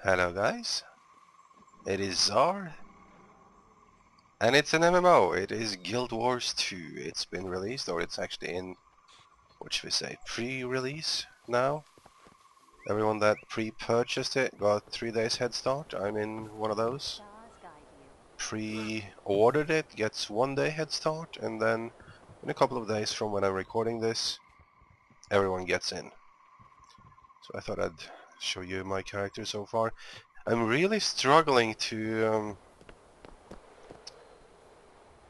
Hello guys, it is Czar, and it's an MMO. It is Guild Wars 2. It's been released, or it's actually in, what should we say, pre-release now. Everyone that pre-purchased it got 3 days head start. I'm in one of those. Pre-ordered it gets 1 day head start, and then in a couple of days from when I'm recording this, everyone gets in. So I thought I'd show you my character so far. I'm really struggling to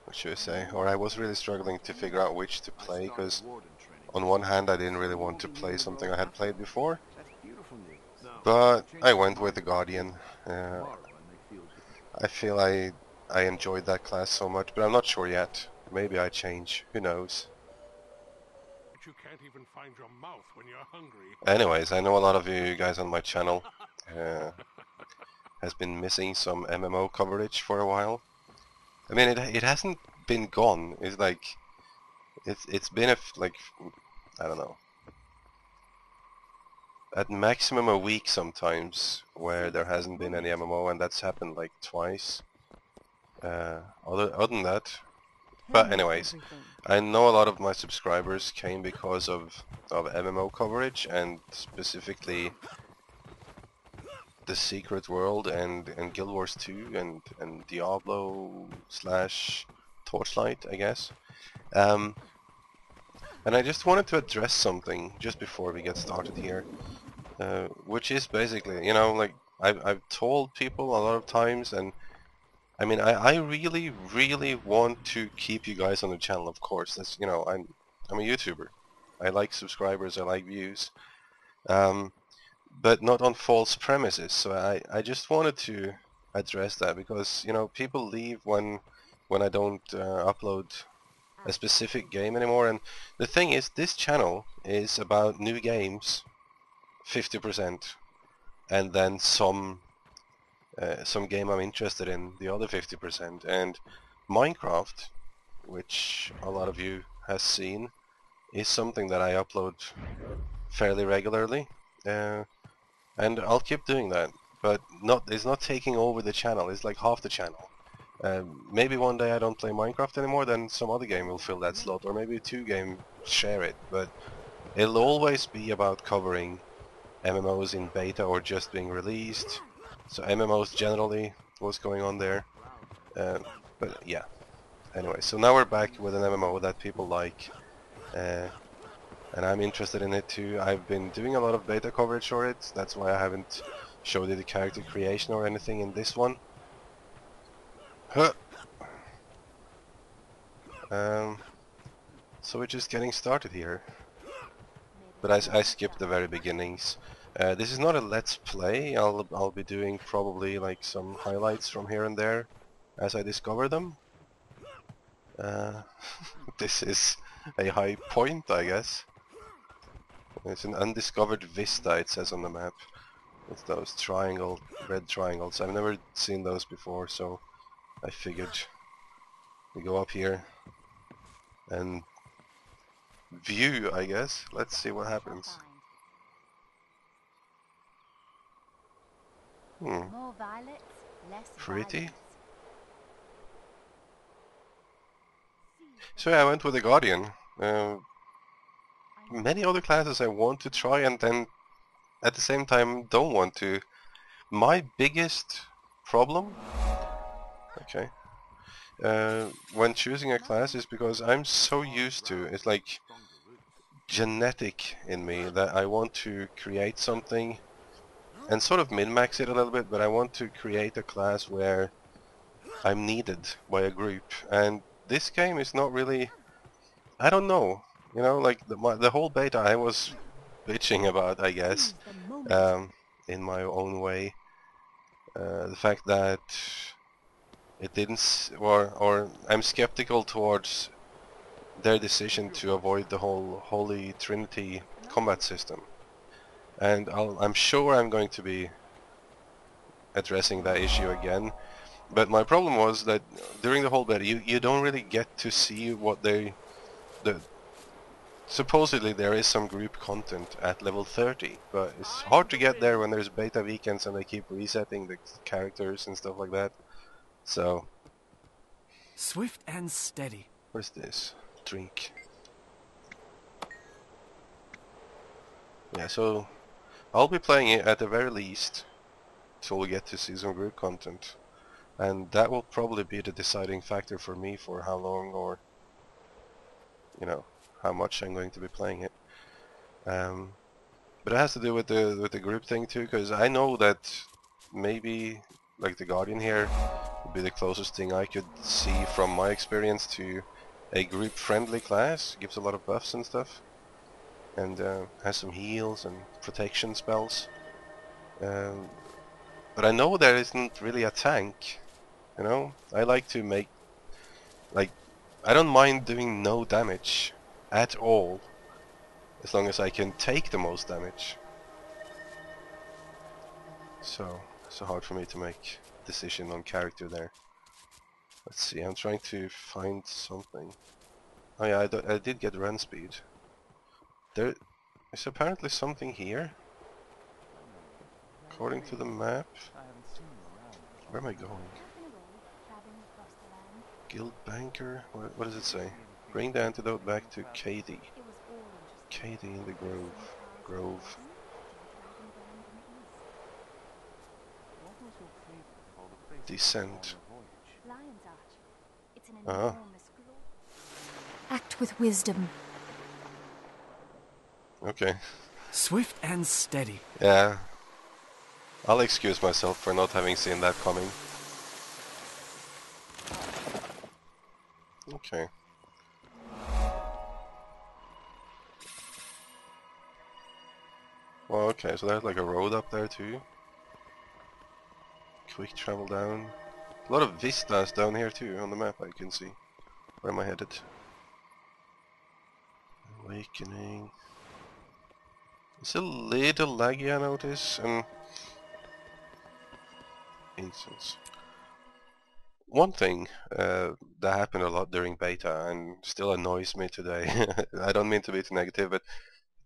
what should I say, or I was really struggling to figure out which to play, because on one hand I didn't really want to play something I had played before, but I went with the Guardian. I feel I enjoyed that class so much, but I'm not sure yet. Maybe I change, who knows. You can't even find your mouth when you're hungry. Anyways, I know a lot of you guys on my channel has been missing some MMO coverage for a while. I mean, it hasn't been gone. It's like it's been like, I don't know, at maximum a week sometimes where there hasn't been any MMO, and that's happened like twice. Other than that, but anyways, I know a lot of my subscribers came because of MMO coverage, and specifically the Secret World and Guild Wars 2 and Diablo / Torchlight, I guess. And I just wanted to address something just before we get started here, which is basically, you know, like I've told people a lot of times, and I mean, I really want to keep you guys on the channel, of course. That's, you know, I'm a YouTuber. I like subscribers, I like views. But not on false premises. So I just wanted to address that, because, you know, people leave when I don't upload a specific game anymore. And the thing is, this channel is about new games, 50%, and then some game I'm interested in, the other 50%. And Minecraft, which a lot of you has seen, is something that I upload fairly regularly. And I'll keep doing that, but it's not taking over the channel. It's like half the channel. Maybe one day I don't play Minecraft anymore, then some other game will fill that slot, or maybe 2 games share it. But it'll always be about covering MMOs in beta or just being released. So MMOs generally, what's going on there. But yeah. Anyway, so now we're back with an MMO that people like. And I'm interested in it too. I've been doing a lot of beta coverage for it. That's why I haven't showed you the character creation or anything in this one. Huh. So we're just getting started here. But I skipped the very beginnings. This is not a let's play. I'll be doing probably like some highlights from here and there as I discover them. This is a high point, I guess. It's an undiscovered vista, it says on the map. It's those red triangles. I've never seen those before, so I figured we go up here and view, I guess. Let's see what happens. Pretty. So yeah, I went with the Guardian. Many other classes I want to try, and then at the same time don't want to. My biggest problem, okay, when choosing a class is because I'm so used to, it's like genetic in me that I want to create something and sort of min-max it a little bit, but I want to create a class where I'm needed by a group. And this game is not really, I don't know, you know, like the whole beta I was bitching about, I guess, in my own way. The fact that it didn't, or I'm skeptical towards their decision to avoid the whole Holy Trinity combat system. And I'm sure I'm going to be addressing that issue again. But my problem was that during the whole beta, you don't really get to see what the supposedly there is some group content at level 30, but it's hard to get there when there's beta weekends and they keep resetting the characters and stuff like that. So, Swift and steady. what is this? Drink. Yeah, so I'll be playing it at the very least till we get to see some group content, and that will probably be the deciding factor for me for how long, or you know, how much I'm going to be playing it. But it has to do with the group thing too, because I know that maybe like the Guardian here would be the closest thing I could see from my experience to a group-friendly class. Gives a lot of buffs and stuff, and has some heals and protection spells. But I know there isn't really a tank. You know, I like to make, like, I don't mind doing no damage at all, as long as I can take the most damage. So hard for me to make a decision on character there. Let's see, I'm trying to find something. Oh yeah, I did get run speed. There is apparently something here, according to the map. Where am I going? Guild Banker? What does it say? Bring the antidote back to KD. KD in the Grove. Descent. Ah. Act with wisdom. Okay. Swift and steady. Yeah. I'll excuse myself for not having seen that coming. Okay. Well, okay, so there's like a road up there too. Quick travel down. A lot of vistas down here too on the map I can see. Where am I headed? Awakening. It's a little laggy, I notice, and instance. One thing that happened a lot during beta and still annoys me today, I don't mean to be too negative, but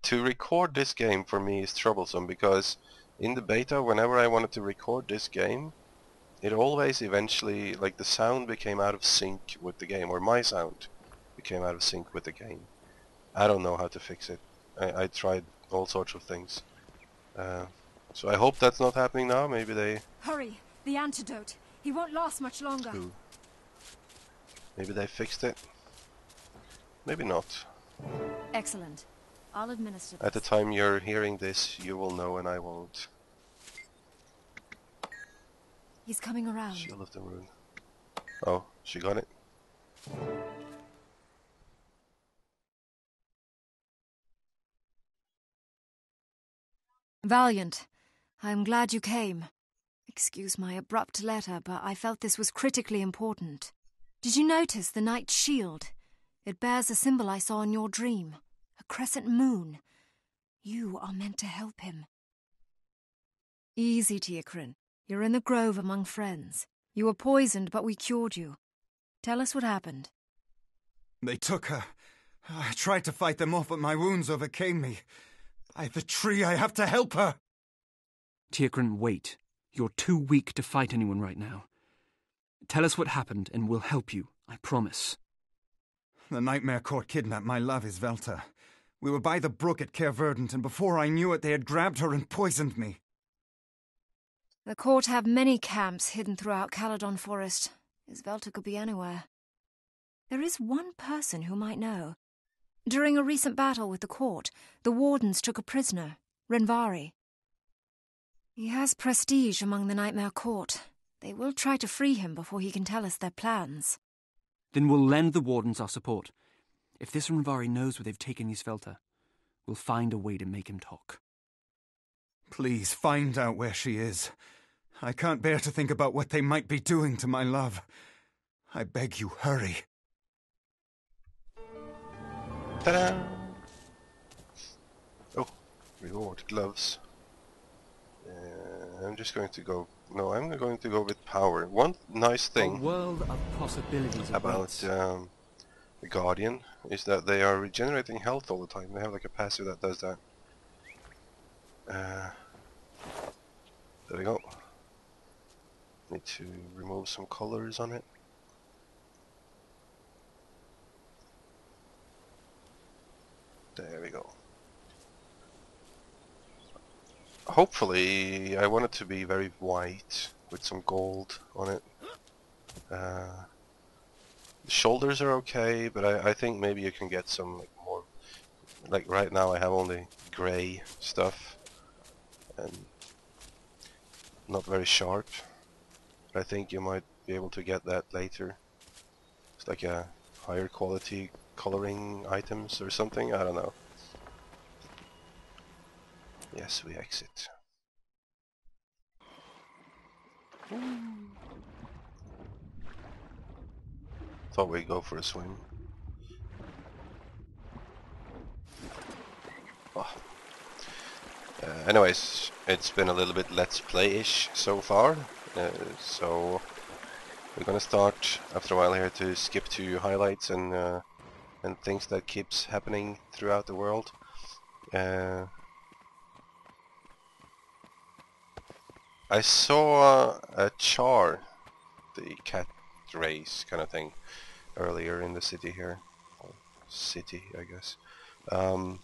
to record this game for me is troublesome, because in the beta, whenever I wanted to record this game, it always eventually, like, the sound became out of sync with the game, or my sound became out of sync with the game. I don't know how to fix it. I tried all sorts of things. So I hope that's not happening now. Maybe they... Hurry! The antidote! He won't last much longer. Ooh. Maybe they fixed it. Maybe not. Excellent. I'll administer this. At the time you're hearing this, you will know and I won't. He's coming around. Shield of the Rune. Oh, she got it. Valiant, I'm glad you came. Excuse my abrupt letter, but I felt this was critically important. Did you notice the knight's shield? It bears a symbol I saw in your dream. A crescent moon. You are meant to help him. Easy, Tiakrin. You're in the grove among friends. You were poisoned, but we cured you. Tell us what happened. They took her. I tried to fight them off, but my wounds overcame me. By the tree, I have to help her! Tiakrin, wait. You're too weak to fight anyone right now. Tell us what happened and we'll help you, I promise. The Nightmare Court kidnapped my love, Isvelta. We were by the brook at Caer Verdant, and before I knew it, they had grabbed her and poisoned me. The court have many camps hidden throughout Caledon Forest. Isvelta could be anywhere. There is one person who might know. During a recent battle with the court, the wardens took a prisoner, Renvari. He has prestige among the Nightmare Court. They will try to free him before he can tell us their plans. Then we'll lend the wardens our support. If this Renvari knows where they've taken Isvelta, we'll find a way to make him talk. Please find out where she is. I can't bear to think about what they might be doing to my love. I beg you, hurry. Ta-da! Oh, reward gloves. I'm just going to go... No, I'm going to go with power. One nice A thing world of possibilities about awaits. Guardian is that they are regenerating health all the time. They have like a passive that does that. There we go. Need to remove some colors on it. There we go. Hopefully, I want it to be very white with some gold on it. The shoulders are okay, but I think maybe you can get some like more. Like right now, I have only gray stuff and not very sharp. But I think you might be able to get that later. It's like a higher quality coloring items or something. I don't know. Yes, we exit. Thought we'd go for a swim. Oh. Anyways, it's been a little bit let's play-ish so far. So we're gonna start after a while here to skip to highlights and things that keeps happening throughout the world. I saw a char, the cat race kind of thing, earlier in the city here. Or city, I guess. And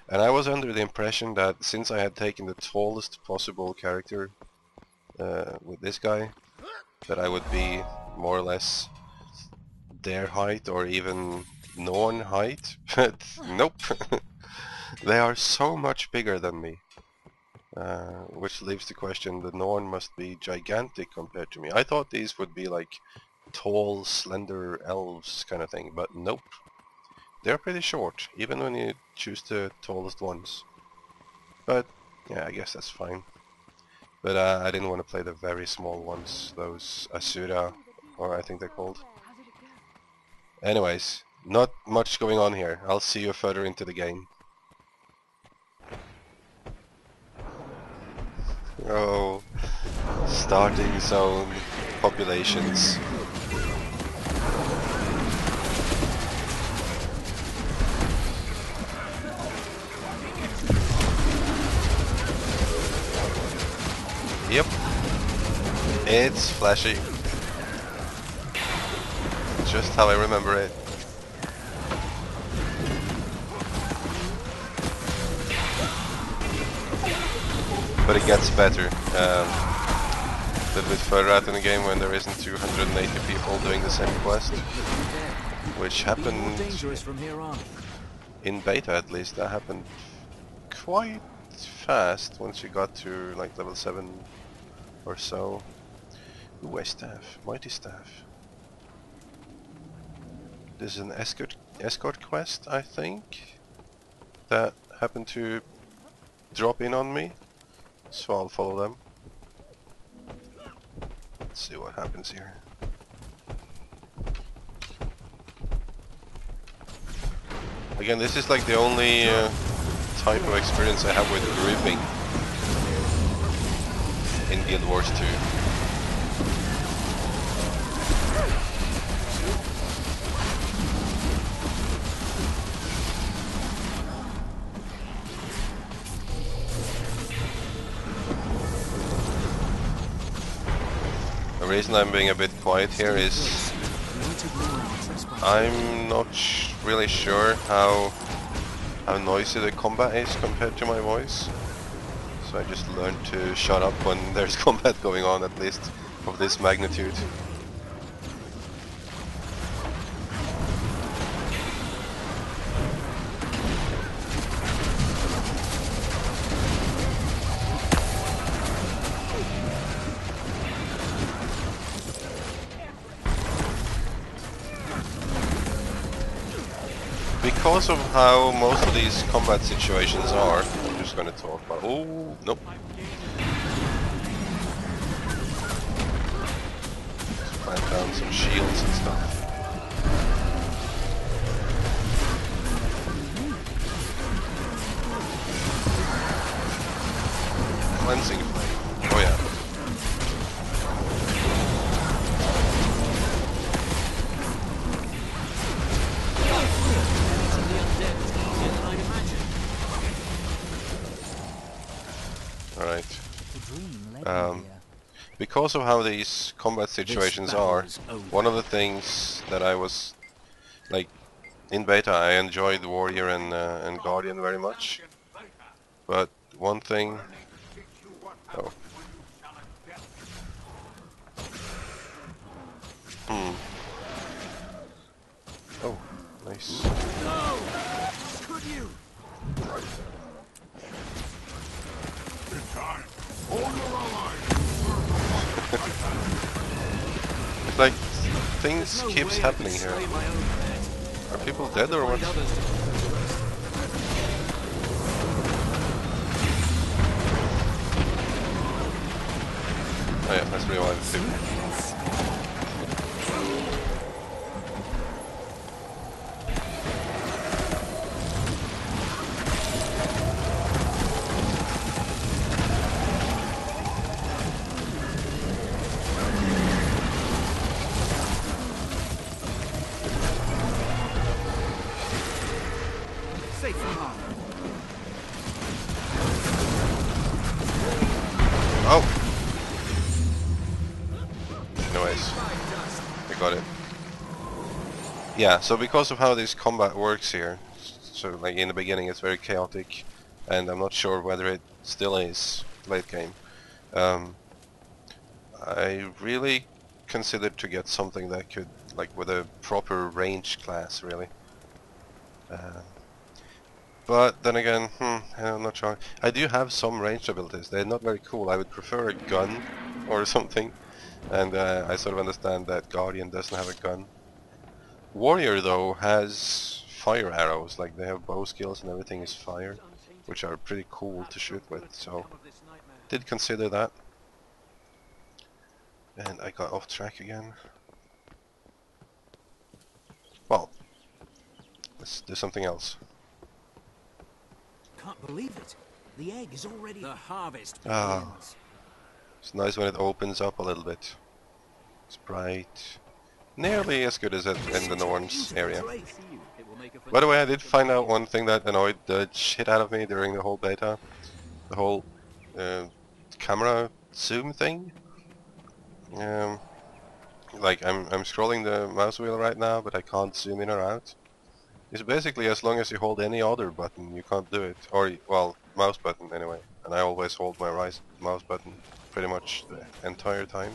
I was under the impression that since I had taken the tallest possible character with this guy, that I would be more or less their height or even Norn height, but nope. They are so much bigger than me. Which leaves the question, the Norn must be gigantic compared to me. I thought these would be like tall, slender elves kind of thing, but nope. They're pretty short, even when you choose the tallest ones. But yeah, I guess that's fine. But I didn't want to play the very small ones, those Asura, or I think they're called. Anyways, not much going on here. I'll see you further into the game. Oh, starting zone populations. Yep, it's flashy. Just how I remember it. But it gets better. A little bit further out in the game when there isn't 280 people doing the same quest, which happened in beta at least. That happened quite fast once you got to like level 7 or so. Ooh, a staff, mighty staff. There's an escort quest, I think, that happened to drop in on me, so I'll follow them. Let's see what happens here. Again, this is like the only type of experience I have with grouping in Guild Wars 2. The reason I'm being a bit quiet here is I'm not really sure how noisy the combat is compared to my voice. So I just learned to shut up when there's combat going on, at least of this magnitude. Because of how most of these combat situations are, I'm just going to talk about... Oh, nope. Let's plant down some shields and stuff. Cleansing flame. Oh yeah. Because of how these combat situations are, one of the things that I was like in beta, I enjoyed Warrior and Guardian very much, but one thing. Oh. Oh, nice. No! Could you? In time. All your allies. It's like things keeps happening here. Are people dead or what? Oh yeah, that's rewind too. Oh! Anyways, I got it. Yeah, so because of how this combat works here, so like in the beginning it's very chaotic, and I'm not sure whether it still is late game. I really considered to get something that could, like with a proper range class really. But then again, I'm not sure. I do have some ranged abilities. They're not very cool. I would prefer a gun or something. And I sort of understand that Guardian doesn't have a gun. Warrior though has fire arrows. Like they have bow skills and everything is fire, which are pretty cool to shoot with. So did consider that. And I got off track again. Well, let's do something else. Can't believe it. The egg is already the harvest. Ah, it's nice when it opens up a little bit. It's bright. Nearly as good as it in the Norns area. By the way, I did find out one thing that annoyed the shit out of me during the whole beta. The whole camera zoom thing. Like I'm scrolling the mouse wheel right now, but I can't zoom in or out. It's basically as long as you hold any other button, you can't do it. Or, well, mouse button anyway. And I always hold my right mouse button pretty much the entire time.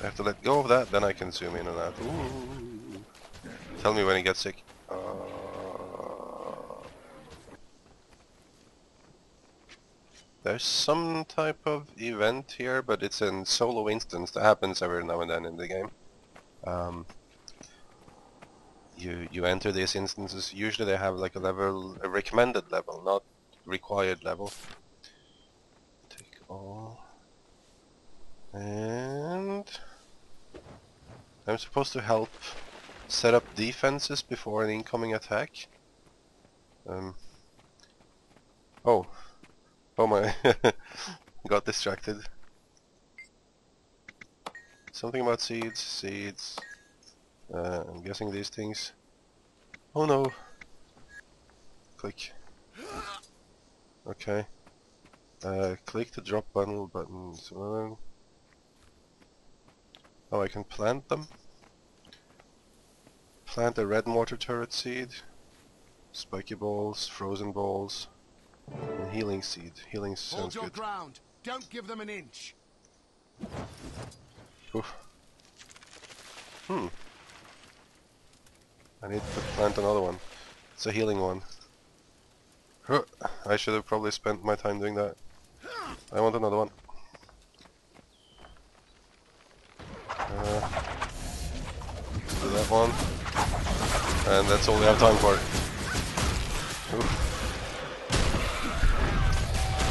I have to let go of that, then I can zoom in and out. Ooh. Tell me when you get sick. There's some type of event here, but it's a solo instance that happens every now and then in the game. You enter these instances. Usually they have like a recommended level, not required level. Take all. And I'm supposed to help set up defenses before an incoming attack. Oh my, got distracted. Something about seeds. I'm guessing these things. Oh no. Click. Okay. Click the drop buttons. Oh, I can plant them. Plant a red mortar turret seed. Spiky balls, frozen balls, and healing seed. Healing sounds good. Hold your ground. Don't give them an inch. Oof. I need to plant another one. It's a healing one. I should have probably spent my time doing that. I want another one. Do that one. And that's all we have time for. Oof.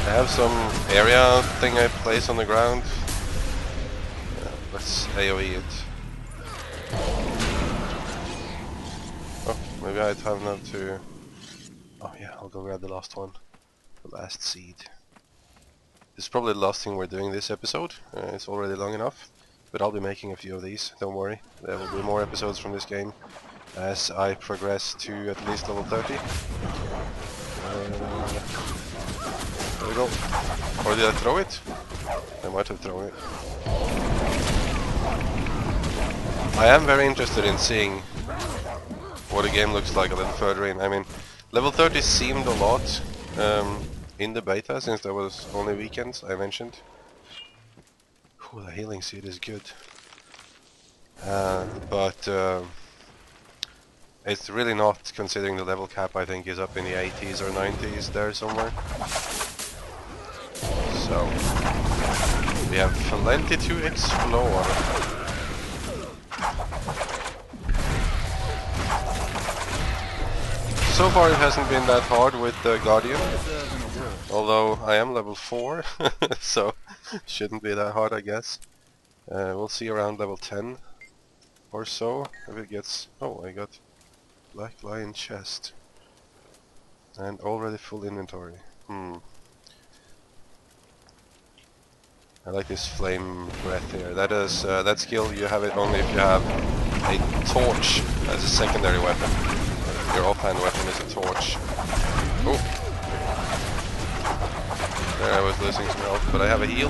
I have some area thing I place on the ground. Let's AoE it. Oh, maybe I have enough to... Oh yeah, I'll go grab the last one. The last seed. This is probably the last thing we're doing this episode. It's already long enough. But I'll be making a few of these, don't worry. There will be more episodes from this game as I progress to at least level 30. There we portal. Or did I throw it? I might have thrown it. I am very interested in seeing what the game looks like a little further in. I mean, level 30 seemed a lot in the beta, since there was only weekends, I mentioned. Ooh, the healing seed is good. But it's really not, considering the level cap I think is up in the 80s or 90s there somewhere. So, we have plenty to explore. So far it hasn't been that hard with the Guardian, although I am level 4, so shouldn't be that hard I guess. We'll see around level 10 or so if it gets... Oh, I got Black Lion chest and already full inventory. I like this flame breath here. That is that skill, you have it only if you have a torch as a secondary weapon. Your offhand weapon is a torch. Oh, there I was losing some health, but I have a heal.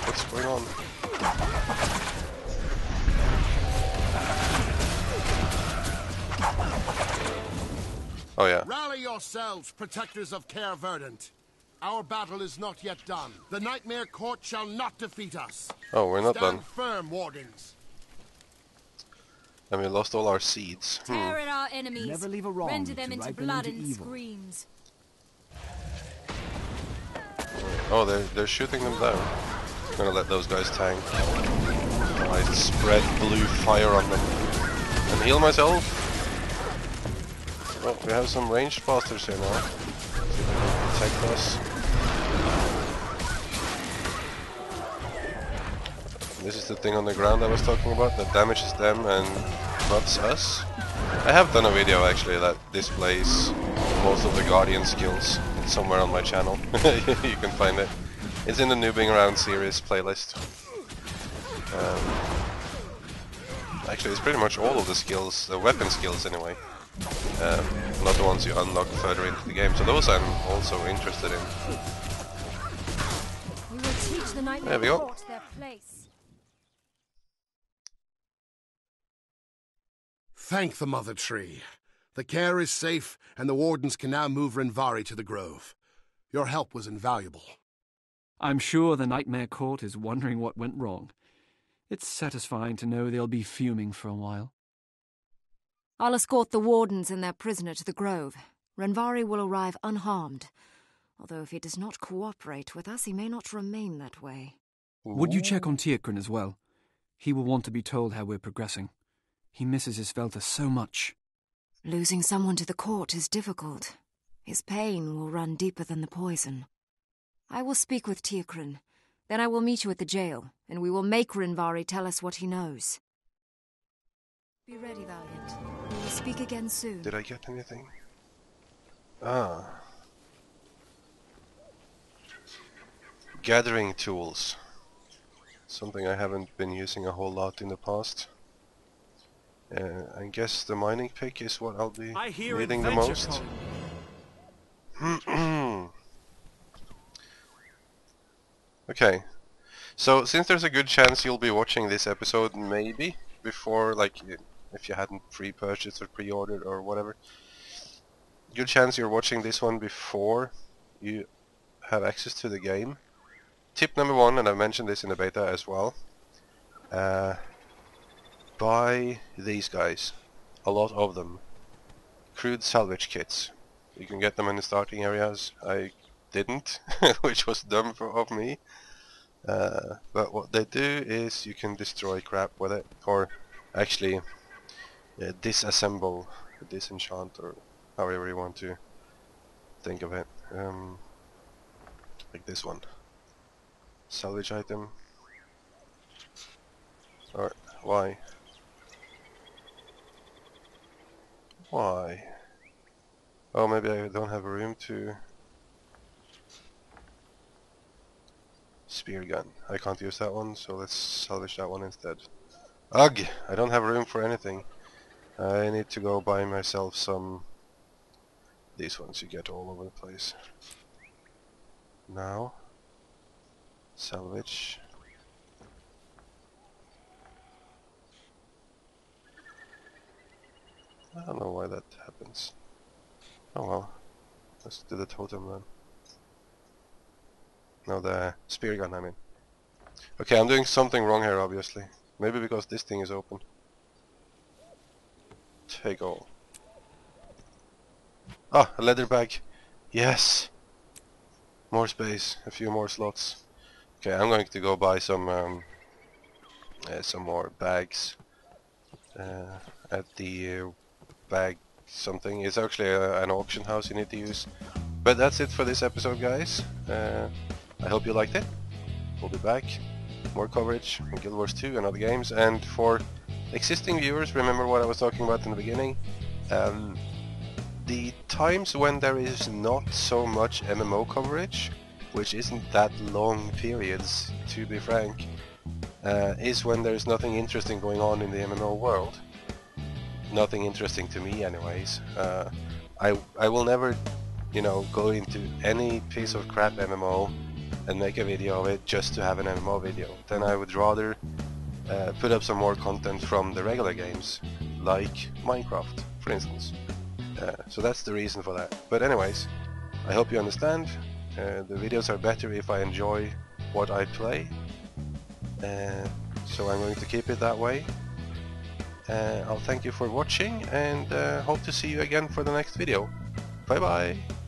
What's going on? Oh yeah. Rally yourselves, protectors of Caer Verdant. Our battle is not yet done. The Nightmare Court shall not defeat us. Oh, we're not Stand done. firm, wardens. And we lost all our seeds. Tear at our enemies. Never leave a wrong Render them to into ripen blood into and evil. screams. Oh, they're shooting them down. I'm gonna let those guys tank. I spread blue fire on them. And heal myself. Well, we have some ranged bastards here now. See if they can protect us. This is the thing on the ground I was talking about that damages them and buffs us. I have done a video actually that displays most of the Guardian skills. It's somewhere on my channel. You can find it. It's in the Noobing Around series playlist. Actually, it's pretty much all of the skills, the weapon skills anyway. Not the ones you unlock further into the game. So those I'm also interested in. We will teach the Nightmare There we go. Court their place. Thank the Mother Tree. The Caer is safe, and the wardens can now move Renvari to the Grove. Your help was invaluable. I'm sure the Nightmare Court is wondering what went wrong. It's satisfying to know they'll be fuming for a while. I'll escort the wardens and their prisoner to the Grove. Renvari will arrive unharmed. Although if he does not cooperate with us, he may not remain that way. Would you check on Tierkren as well? He will want to be told how we're progressing. He misses his Svelta so much. Losing someone to the court is difficult. His pain will run deeper than the poison. I will speak with Tierkren. Then I will meet you at the jail, and we will make Renvari tell us what he knows. Be ready, Valiant. We will speak again soon. Did I get anything? Ah. Gathering tools. Something I haven't been using a whole lot in the past. I guess the mining pick is what I'll be needing the most. Okay. So, since there's a good chance you'll be watching this episode, maybe, before, like, if you hadn't pre-purchased or pre-ordered or whatever. Good chance you're watching this one before you have access to the game. Tip number 1, and I've mentioned this in the beta as well. Buy these guys. A lot of them. Crude salvage kits. You can get them in the starting areas. I didn't, which was dumb of me. But what they do is you can destroy crap with it, or actually disassemble, disenchant, or however you want to think of it. Like this one. Salvage item. Or why? Why? Oh, maybe I don't have room to... Spear gun. I can't use that one, so let's salvage that one instead. Ugh! I don't have room for anything. I need to go buy myself some These ones you get all over the place. Now, salvage. I don't know why that happens. Oh well. Let's do the totem then. No, the spear gun, I mean. Okay, I'm doing something wrong here, obviously. Maybe because this thing is open. Take all. Ah, a leather bag. Yes! More space, a few more slots. Okay, I'm going to go buy some more bags at the bag something. It's actually an auction house you need to use. But that's it for this episode, guys. I hope you liked it. We'll be back. More coverage on Guild Wars 2 and other games. And for existing viewers, remember what I was talking about in the beginning. The times when there is not so much MMO coverage, which isn't that long periods, to be frank, is when there's nothing interesting going on in the MMO world. Nothing interesting to me anyways. I will never, you know, go into any piece of crap MMO and make a video of it just to have an MMO video. Then I would rather put up some more content from the regular games, like Minecraft, for instance. So that's the reason for that. But anyways, I hope you understand. The videos are better if I enjoy what I play. So I'm going to keep it that way. I'll thank you for watching and hope to see you again for the next video. Bye bye!